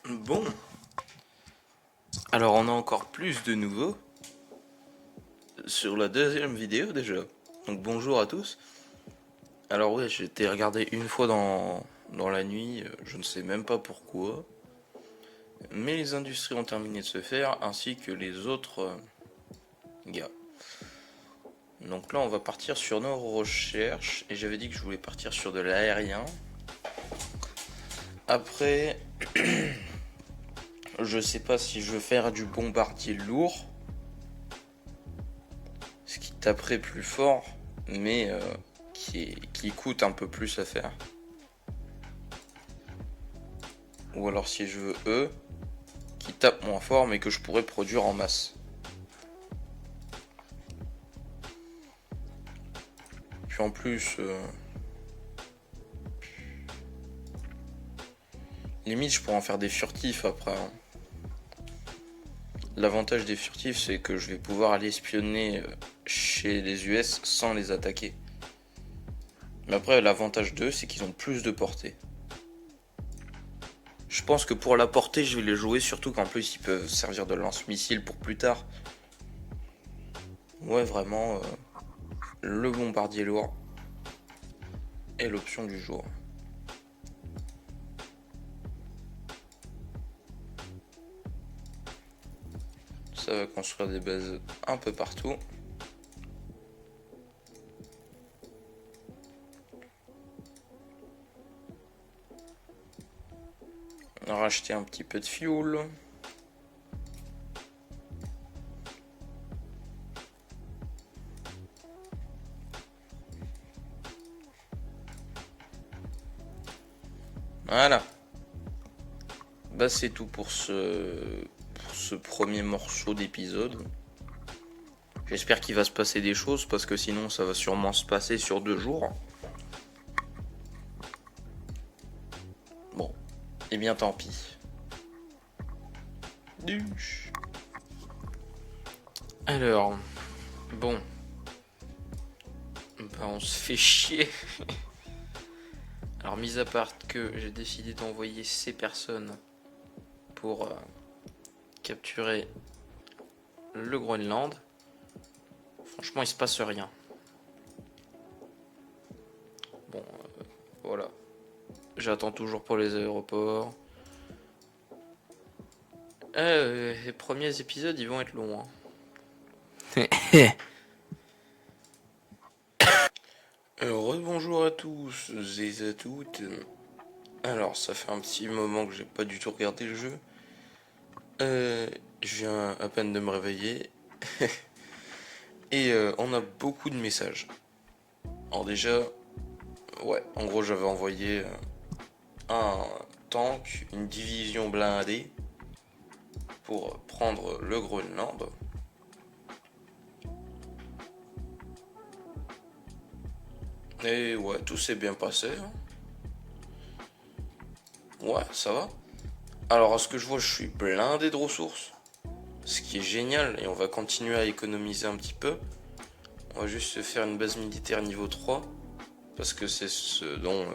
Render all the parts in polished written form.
Bon, alors on a encore plus de nouveaux sur la deuxième vidéo déjà. Donc bonjour à tous. Alors ouais, j'ai été regardé une fois dans la nuit, je ne sais même pas pourquoi. Mais les industries ont terminé de se faire, ainsi que les autres gars. Donc là on va partir sur nos recherches, et j'avais dit que je voulais partir sur de l'aérien. Après, je sais pas si je veux faire du bombardier lourd, ce qui taperait plus fort, mais qui coûte un peu plus à faire. Ou alors si je veux E, qui tape moins fort mais que je pourrais produire en masse. Puis en plus, limite je pourrais en faire des furtifs après, hein. L'avantage des furtifs, c'est que je vais pouvoir aller espionner chez les US sans les attaquer. Mais après, l'avantage d'eux, c'est qu'ils ont plus de portée. Je pense que pour la portée, je vais les jouer, surtout qu'en plus, ils peuvent servir de lance-missiles pour plus tard. Ouais, vraiment, le bombardier lourd est l'option du jour. Ça va construire des bases un peu partout. Racheter un petit peu de fuel. Voilà. Bah c'est tout pour ce premier morceau d'épisode. J'espère qu'il va se passer des choses parce que sinon ça va sûrement se passer sur 2 jours. Bon, et bien tant pis. Alors, bon, bah on se fait chier. Alors mis à part que j'ai décidé d'envoyer ces personnes pour capturer le Groenland, franchement il se passe rien. Bon, voilà. J'attends toujours pour les aéroports. Les premiers épisodes ils vont être longs, hein. Rebonjour à tous et à toutes. Alors ça fait un petit moment que j'ai pas du tout regardé le jeu. Je viens à peine de me réveiller. Et on a beaucoup de messages. Alors déjà, ouais, en gros j'avais envoyé un tank, une division blindée pour prendre le Groenland. Et ouais, tout s'est bien passé, hein. Ouais, ça va. Alors à ce que je vois, je suis blindé de ressources. Ce qui est génial, et on va continuer à économiser un petit peu. On va juste se faire une base militaire niveau 3. Parce que c'est ce dont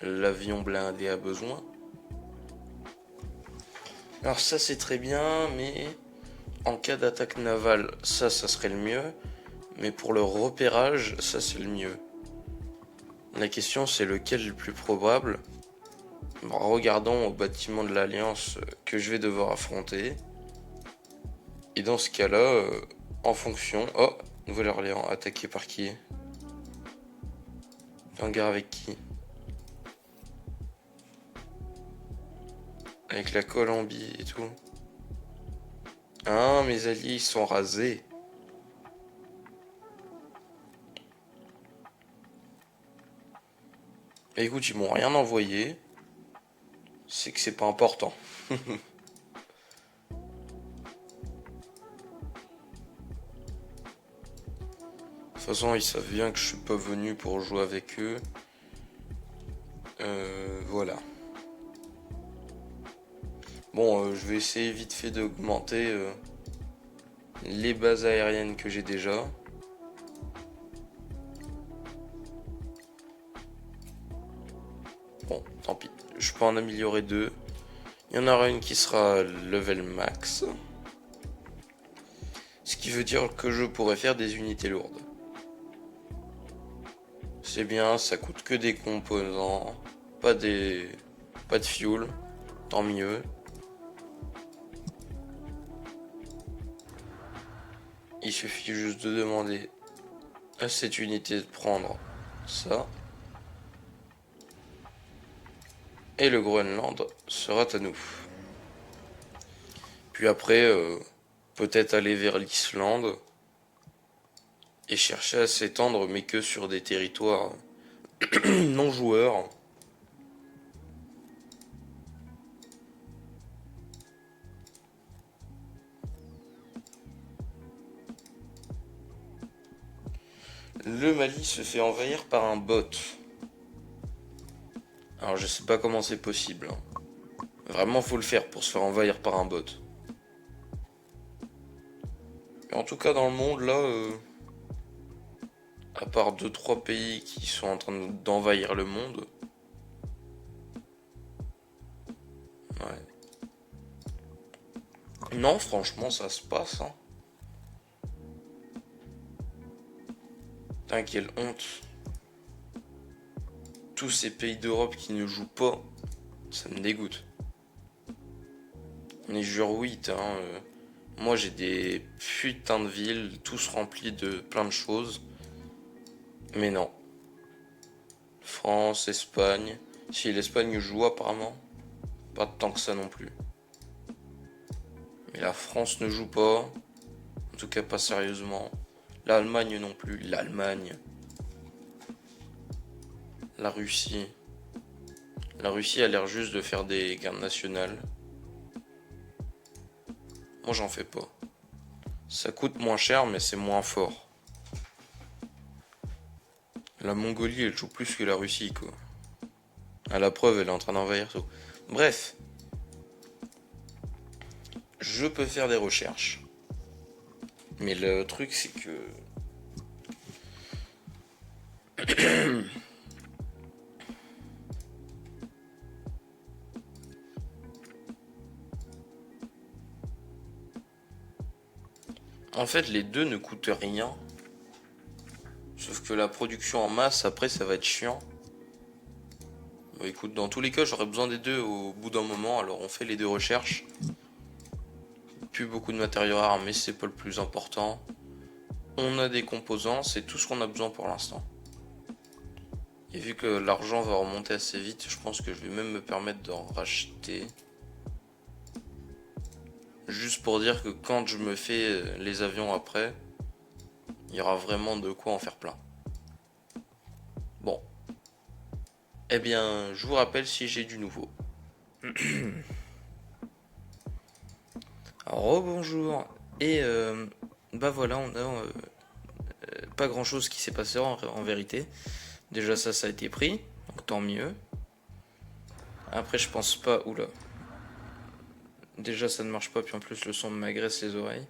l'avion blindé a besoin. Alors ça c'est très bien, mais en cas d'attaque navale, ça serait le mieux. Mais pour le repérage, ça c'est le mieux. La question c'est lequel est le plus probable. Bon, regardons au bâtiment de l'Alliance que je vais devoir affronter. Et dans ce cas-là, en fonction... Oh, Nouvelle-Orléans, attaqué par qui? En guerre avec qui? Avec la Colombie et tout. Ah, mes alliés ils sont rasés. Et écoute, ils m'ont rien envoyé. C'est que c'est pas important. De toute façon, ils savent bien que je suis pas venu pour jouer avec eux. Voilà. Bon, je vais essayer vite fait d'augmenter les bases aériennes que j'ai déjà. Bon, tant pis. Je peux en améliorer 2. Il y en aura une qui sera level max. Ce qui veut dire que je pourrais faire des unités lourdes. C'est bien, ça coûte que des composants, pas de fuel, tant mieux. Il suffit juste de demander à cette unité de prendre ça. Et le Groenland sera à nous. Puis après, peut-être aller vers l'Islande et chercher à s'étendre, mais que sur des territoires non joueurs. Le Mali se fait envahir par un bot. Alors je sais pas comment c'est possible. Vraiment faut le faire pour se faire envahir par un bot. Mais en tout cas dans le monde là, à part 2-3 pays qui sont en train d'envahir le monde. Ouais. Non franchement ça se passe. Hein. Putain quelle honte. Tous ces pays d'Europe qui ne jouent pas, ça me dégoûte. On est jure 8 hein. Moi j'ai des putains de villes, tous remplis de plein de choses. Mais non. France, Espagne. Si l'Espagne joue apparemment. Pas tant que ça non plus. Mais la France ne joue pas. En tout cas pas sérieusement. L'Allemagne non plus. L'Allemagne. La Russie. La Russie a l'air juste de faire des gardes nationales. Moi j'en fais pas. Ça coûte moins cher mais c'est moins fort. La Mongolie elle joue plus que la Russie quoi. À la preuve elle est en train d'envahir tout. Bref. Je peux faire des recherches. Mais le truc c'est que... En fait les deux ne coûtent rien. Sauf que la production en masse après ça va être chiant. Bon écoute dans tous les cas j'aurais besoin des deux au bout d'un moment. Alors on fait les deux recherches. Plus beaucoup de matériaux rares mais c'est pas le plus important. On a des composants, c'est tout ce qu'on a besoin pour l'instant. Et vu que l'argent va remonter assez vite, je pense que je vais même me permettre d'en racheter. Juste pour dire que quand je me fais les avions après, il y aura vraiment de quoi en faire plein. Bon. Eh bien, je vous rappelle si j'ai du nouveau. Alors, rebonjour. Et bah voilà, on a pas grand chose qui s'est passé en vérité. Déjà ça a été pris, donc tant mieux. Après je pense pas... Oula. Déjà ça ne marche pas, puis en plus le son m'agresse les oreilles.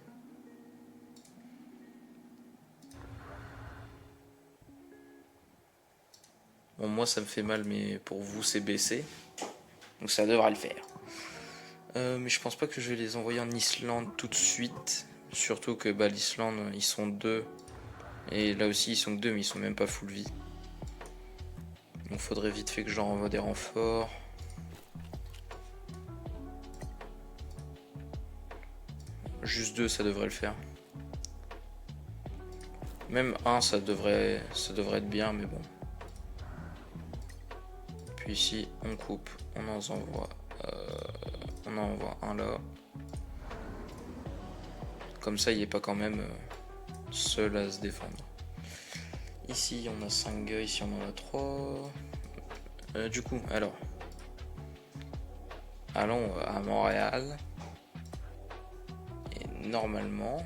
Bon moi ça me fait mal mais pour vous c'est baissé. Donc ça devra le faire. Mais je pense pas que je vais les envoyer en Islande tout de suite. Surtout que bah, l'Islande ils sont deux. Et là aussi ils sont que deux mais ils sont même pas full vie. Donc faudrait vite fait que j'en renvoie des renforts. Juste deux ça devrait le faire. Même un ça devrait être bien mais bon. Puis ici on coupe, on en envoie un là. Comme ça il est pas quand même seul à se défendre. Ici on a 5 gars, ici on en a 3. Du coup alors allons à Montréal. Et normalement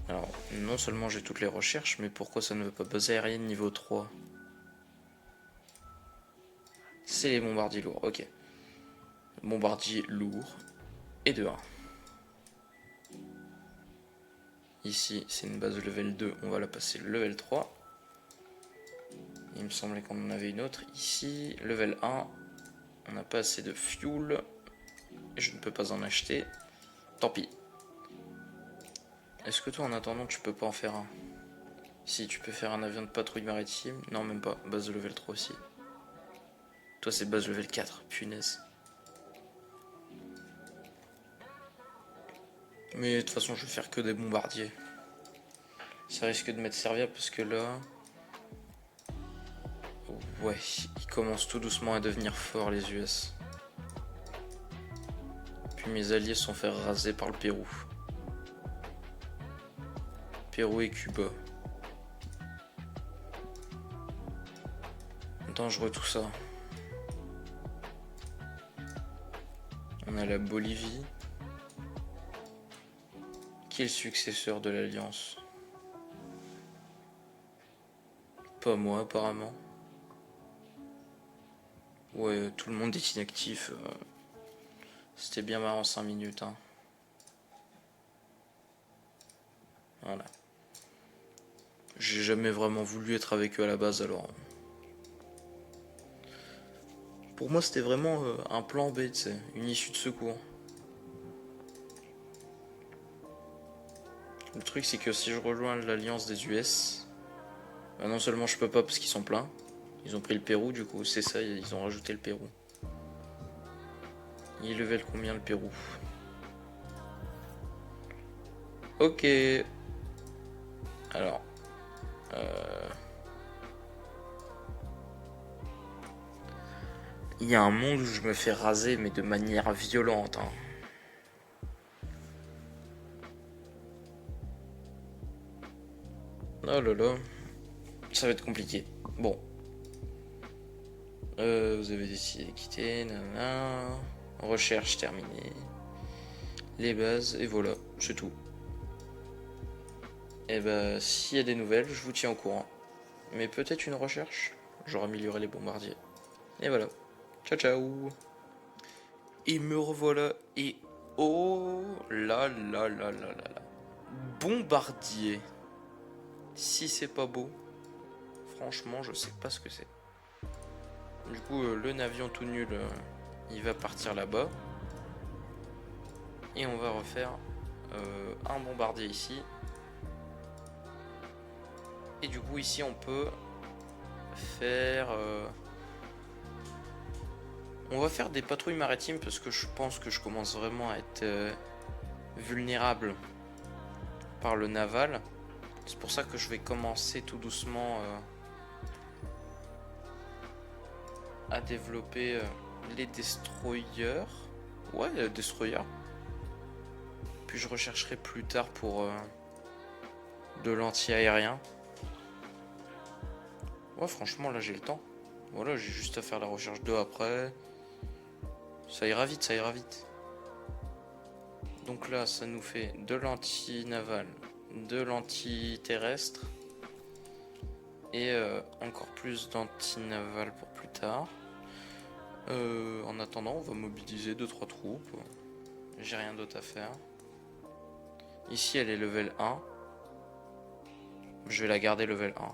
alors non seulement j'ai toutes les recherches, mais pourquoi ça ne veut pas base aérienne niveau 3? C'est les bombardiers lourds, ok. Bombardier lourd et de 1. Ici c'est une base level 2, on va la passer level 3. Il me semblait qu'on en avait une autre ici. Level 1. On n'a pas assez de fuel. Et je ne peux pas en acheter. Tant pis. Est-ce que toi, en attendant, tu peux pas en faire un? Si, tu peux faire un avion de patrouille maritime. Non, même pas. Base de level 3 aussi. Toi, c'est base level 4. Punaise. Mais de toute façon, je vais faire que des bombardiers. Ça risque de m'être serviable parce que là... Ouais, ils commencent tout doucement à devenir forts, les US. Puis mes alliés se sont fait raser par le Pérou. Pérou et Cuba. Dangereux tout ça. On a la Bolivie. Qui est le successeur de l'Alliance? Pas moi apparemment. Ouais, tout le monde est inactif. C'était bien marrant 5 minutes. Hein. Voilà. J'ai jamais vraiment voulu être avec eux à la base alors. Pour moi c'était vraiment un plan B, tu sais, une issue de secours. Le truc c'est que si je rejoins l'alliance des US, bah non seulement je peux pas parce qu'ils sont pleins, ils ont pris le Pérou du coup, c'est ça, ils ont rajouté le Pérou. Il level combien le Pérou? Ok. Alors. Il y a un monde où je me fais raser mais de manière violente. Hein. Oh là là. Ça va être compliqué. Bon. Vous avez décidé de quitter. Nanana. Recherche terminée. Les bases. Et voilà. C'est tout. Et bah, s'il y a des nouvelles, je vous tiens au courant. Mais peut-être une recherche. J'aurai amélioré les bombardiers. Et voilà. Ciao ciao. Et me revoilà. Et oh là là là là là là. Bombardier. Si c'est pas beau, franchement, je sais pas ce que c'est. Du coup, le navion tout nul, il va partir là-bas. Et on va refaire un bombardier ici. Et du coup, ici, on peut faire... On va faire des patrouilles maritimes parce que je pense que je commence vraiment à être vulnérable par le naval. C'est pour ça que je vais commencer tout doucement à développer les destroyers. Ouais, destroyers. Puis je rechercherai plus tard pour de l'anti-aérien. Ouais, franchement, là j'ai le temps. Voilà, j'ai juste à faire la recherche 2 après. Ça ira vite, ça ira vite. Donc là, ça nous fait de l'anti-naval, de l'anti-terrestre. Et encore plus d'anti-naval pour plus tard. En attendant, on va mobiliser 2-3 troupes. J'ai rien d'autre à faire. Ici, elle est level 1. Je vais la garder level 1.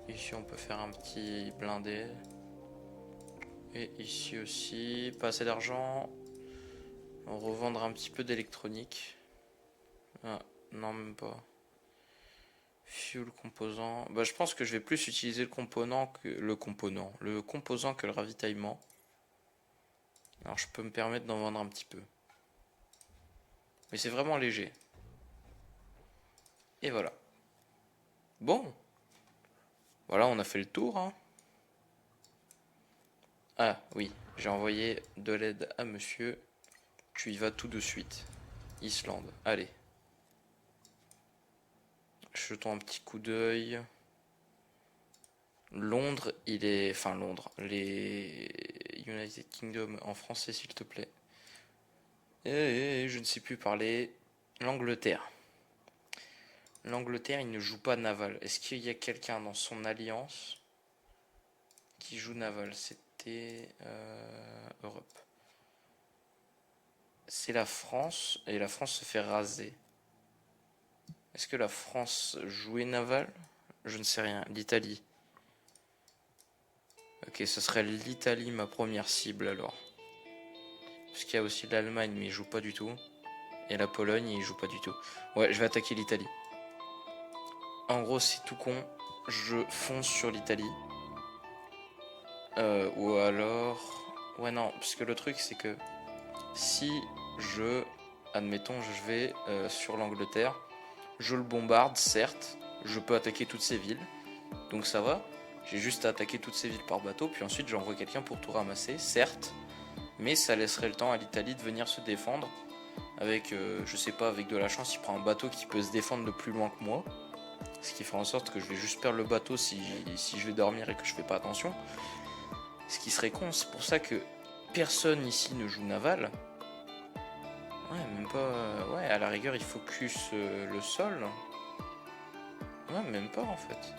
Ici, on peut faire un petit blindé. Et ici aussi, pas assez d'argent. On revendre un petit peu d'électronique. Ah, non, même pas. Fuel composant. Bah, je pense que je vais plus utiliser le composant que le ravitaillement. Alors, je peux me permettre d'en vendre un petit peu. Mais c'est vraiment léger. Et voilà. Bon. Voilà, on a fait le tour. Hein. Ah oui, j'ai envoyé de l'aide à monsieur. Tu y vas tout de suite. Islande. Allez. Jetons un petit coup d'œil. Londres, il est... Enfin, Londres. Les United Kingdom en français, s'il te plaît. Et je ne sais plus parler. L'Angleterre. L'Angleterre, il ne joue pas naval. Est-ce qu'il y a quelqu'un dans son alliance qui joue naval? C'était Europe. C'est la France, et la France se fait raser. Est-ce que la France jouait naval? Je ne sais rien. L'Italie. Ok, ce serait l'Italie ma première cible alors. Parce qu'il y a aussi l'Allemagne, mais ils jouent pas du tout. Et la Pologne, ils jouent pas du tout. Ouais, je vais attaquer l'Italie. En gros, c'est tout con. Je fonce sur l'Italie. Ou alors... Ouais, non, parce que le truc, c'est que si je... Admettons, je vais sur l'Angleterre. Je le bombarde, certes. Je peux attaquer toutes ces villes. Donc ça va. J'ai juste à attaquer toutes ces villes par bateau. Puis ensuite, j'envoie quelqu'un pour tout ramasser, certes. Mais ça laisserait le temps à l'Italie de venir se défendre. Avec, je sais pas, avec de la chance, il prend un bateau qui peut se défendre de plus loin que moi. Ce qui fera en sorte que je vais juste perdre le bateau si je vais dormir et que je fais pas attention. Ce qui serait con, c'est pour ça que personne ici ne joue naval. Ouais, même pas... Ouais, à la rigueur, il focus le sol. Ouais, même pas en fait.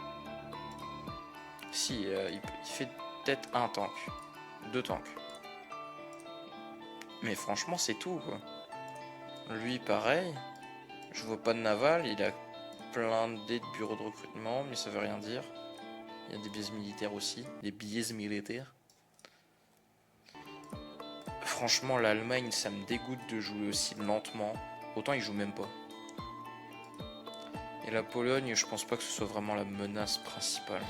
Si, il fait peut-être un tank. 2 tanks. Mais franchement, c'est tout quoi. Lui, pareil. Je vois pas de naval. Il a plein d'idées de bureau de recrutement, mais ça veut rien dire. Il y a des biais militaires aussi. Des biais militaires. Franchement, l'Allemagne, ça me dégoûte de jouer aussi lentement. Autant ils jouent même pas. Et la Pologne, je pense pas que ce soit vraiment la menace principale.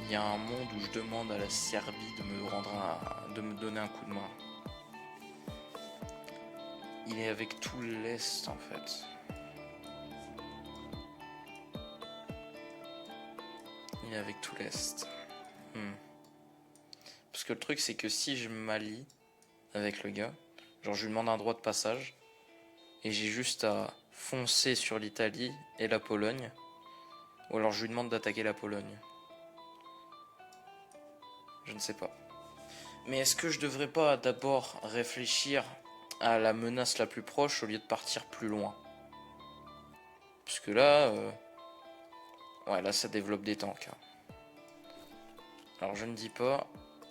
Il y a un monde où je demande à la Serbie de me donner un coup de main. Il est avec tout l'Est en fait. Il est avec tout l'Est. Parce que le truc c'est que si je m'allie avec le gars, genre je lui demande un droit de passage, et j'ai juste à foncer sur l'Italie et la Pologne, ou alors je lui demande d'attaquer la Pologne. Je ne sais pas. Mais est-ce que je devrais pas d'abord réfléchir à la menace la plus proche au lieu de partir plus loin? Puisque là, ouais, là ça développe des tanks. Alors je ne dis pas,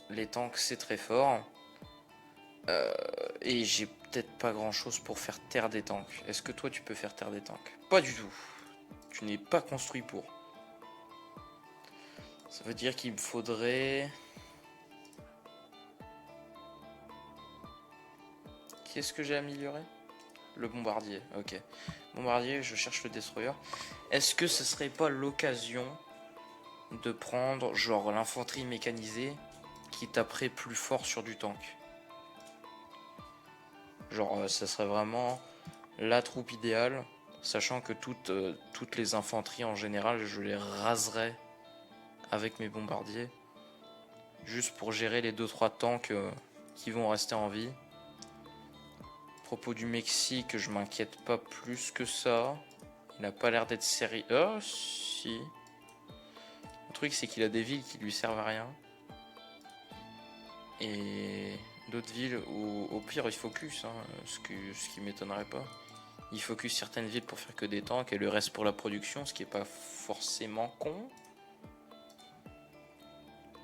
les tanks c'est très fort. Et j'ai peut-être pas grand chose pour faire taire des tanks. Est-ce que toi tu peux faire taire des tanks? Pas du tout. Tu n'es pas construit pour. Ça veut dire qu'il me faudrait... Qu'est-ce que j'ai amélioré? Le bombardier, ok. Bombardier, je cherche le destroyer. Est-ce que ce serait pas l'occasion de prendre genre l'infanterie mécanisée qui taperait plus fort sur du tank? Genre ça serait vraiment la troupe idéale, sachant que toutes les infanteries en général je les raserais avec mes bombardiers, juste pour gérer les 2-3 tanks qui vont rester en vie. À propos du Mexique, je m'inquiète pas plus que ça. Il n'a pas l'air d'être sérieux. Oh si. Le truc c'est qu'il a des villes qui lui servent à rien. Et d'autres villes où au pire il focus, hein, ce qui m'étonnerait pas. Il focus certaines villes pour faire que des tanks et le reste pour la production, ce qui est pas forcément con.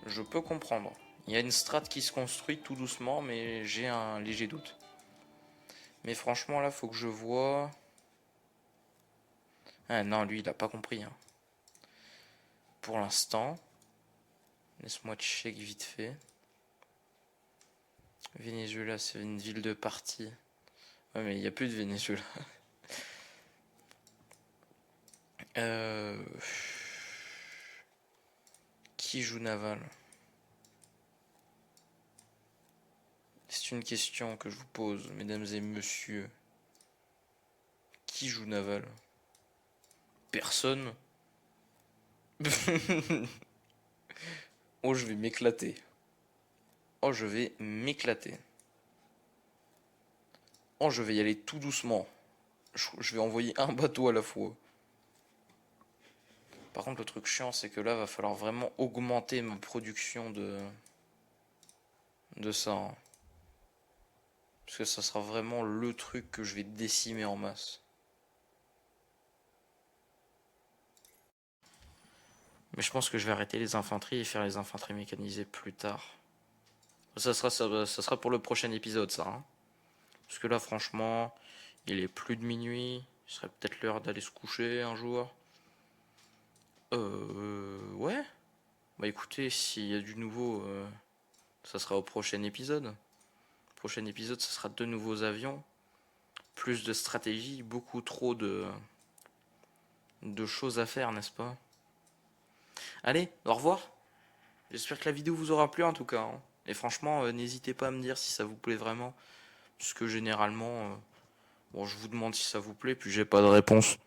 Je peux comprendre. Il y a une strat qui se construit tout doucement, mais j'ai un léger doute. Mais franchement là faut que je vois... Ah non, lui il a pas compris. Hein. Pour l'instant. Laisse-moi check vite fait. Venezuela, c'est une ville de parti. Ouais, mais il n'y a plus de Venezuela. Qui joue naval? C'est une question que je vous pose, mesdames et messieurs. Qui joue naval? Personne. Oh, je vais m'éclater. Oh, je vais m'éclater. Oh, je vais y aller tout doucement. Je vais envoyer un bateau à la fois. Par contre, le truc chiant, c'est que là, va falloir vraiment augmenter ma production de ça. Hein. Parce que ça sera vraiment le truc que je vais décimer en masse. Mais je pense que je vais arrêter les infanteries et faire les infanteries mécanisées plus tard. Ça sera pour le prochain épisode, ça. Hein. Parce que là, franchement, Il est plus de minuit. Il serait peut-être l'heure d'aller se coucher un jour. Ouais. Bah écoutez, s'il y a du nouveau, ça sera au prochain épisode. Prochain épisode, ce sera 2 nouveaux avions. Plus de stratégie, beaucoup trop de choses à faire, n'est-ce pas? Allez, au revoir. J'espère que la vidéo vous aura plu en tout cas, hein. Et franchement, n'hésitez pas à me dire si ça vous plaît vraiment. Puisque généralement, bon, je vous demande si ça vous plaît, puis j'ai pas de réponse.